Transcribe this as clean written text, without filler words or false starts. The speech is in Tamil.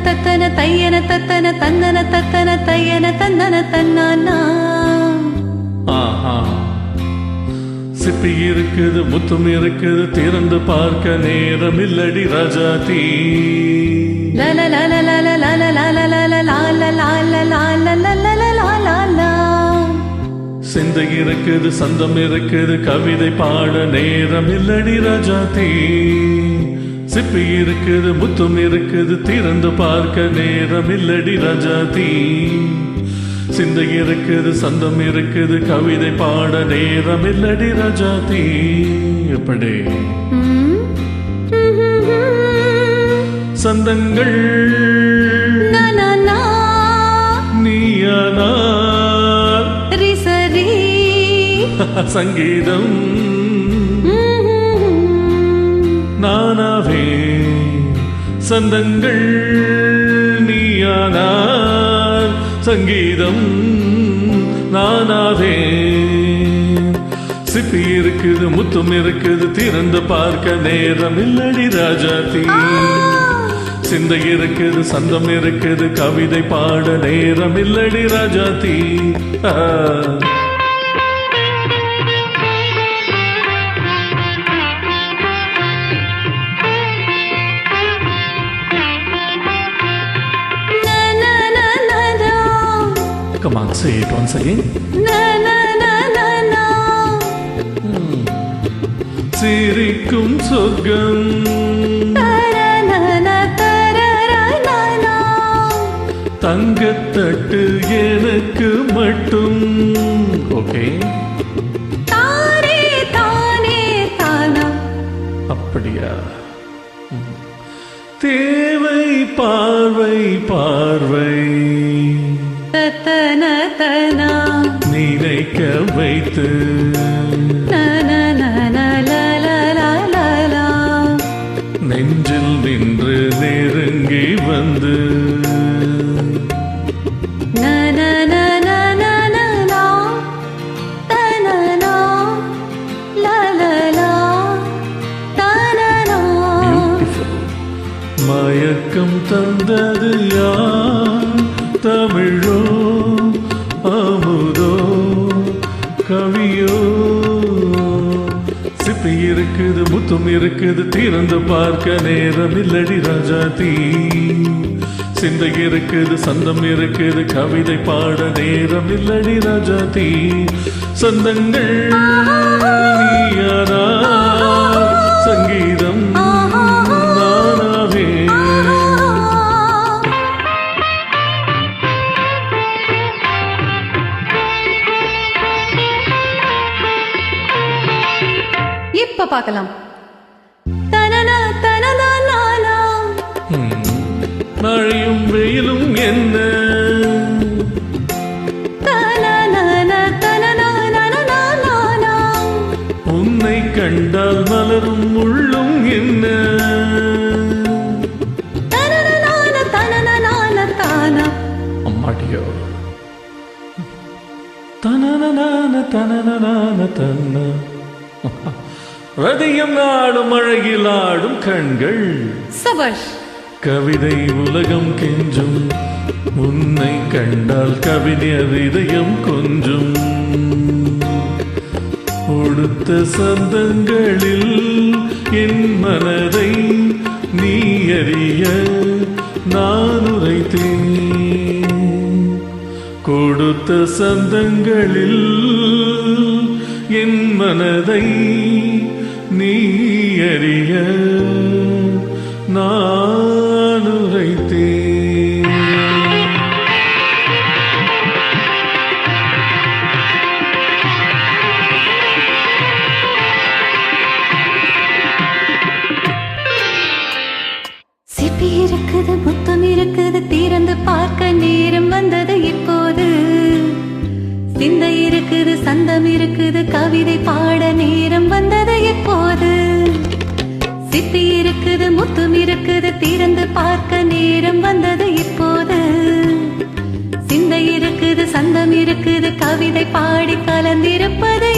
தத்தன தையன தத்தன தன்னன தத்தன தையன தன்னன தன்னானா. சிப்பி இருக்குது, முத்தும் இருக்குது, திறந்து பார்க்க நேரம் இல்லடி ராஜாத்தி. சிந்தை இருக்குது, சந்தம் இருக்குது, கவிதை பாட நேரம் இல்லடி ராஜாத்தி. சிப்பி இருக்குது, முத்தும் இருக்குது, திறந்து பார்க்க நேரம் இல்லடி ராஜாத்தி. சிந்தை இருக்குது, சந்தம் இருக்குது, கவிதை பாட நேரம் இல்லடி ராஜாத்தி. எப்படி சந்தங்கள் நீயானா சங்கீதம் நானாவே. சந்தங்கள் நீயானார், சங்கீதம் நானாவே. சிப்பி இருக்குது, முத்தும் இருக்குது, திறந்து பார்க்க நேரம் இல்லடி ராஜாத்தி. சிந்தை இருக்குது, சந்தம் இருக்குது, கவிதை பாட நேரம் இல்லடி Rajathi. Come on, say it once again. சிரிக்கும் சொர்க்கம் தங்கத்தட்டு எனக்கு மட்டும். ஓகே, அப்படியா? தேவை பார்வை பார்வை நினைக்க வைத்து நெஞ்சில் நின்று நெருங்கி வந்து மயக்கம் தந்தது யார்? தமிழோ அமுதோ கவியோ? சிப்பி இருக்குது, முத்தும் இருக்குது, திறந்து பார்க்க நேரம் இல்லடி ராஜாத்தி. சிந்தை இருக்குது, சந்தம் இருக்குது, கவிதை பாட நேரம் இல்லடி ராஜாத்தி. சொந்தங்கள் நீயானா, சங்கீதம் நானாவே. இப்ப பார்க்கலாம். மழையும் வெயிலும் என்ன, உன்னை கண்டால் மலரும் உள்ளும் என்ன. அம்மாடியோ தனன தனன தன்ன. ரதியம் நாடும் அழகில் ஆடும் கண்கள். சபாஷ். கவிதை உலகம் கெஞ்சும், உன்னை கண்டால் கவிஞர் இதயம் கொஞ்சும். உடுத்த சந்தங்களில் என் மனதை நீ அறிய நான் உரைத்தேன். கொடுத்த சந்தங்களில் என் மனதை நீ அறிய நான் உரைத்தேன். சிப்பி இருக்குது, முத்தம் இருக்குது, திறந்து பார்க்க நேரம் வந்தது இப்போது. சிந்தை இருக்குது, சந்தம் இருக்குது, கவிதை பாட நேரம் வந்தது எப்போது. சிப்பி இருக்குது, முத்தும் இருக்குது, திறந்து பார்க்க நேரம் வந்தது இப்போது. சிந்தை இருக்குது, சந்தம் இருக்குது, கவிதை பாடி கலந்திருப்பது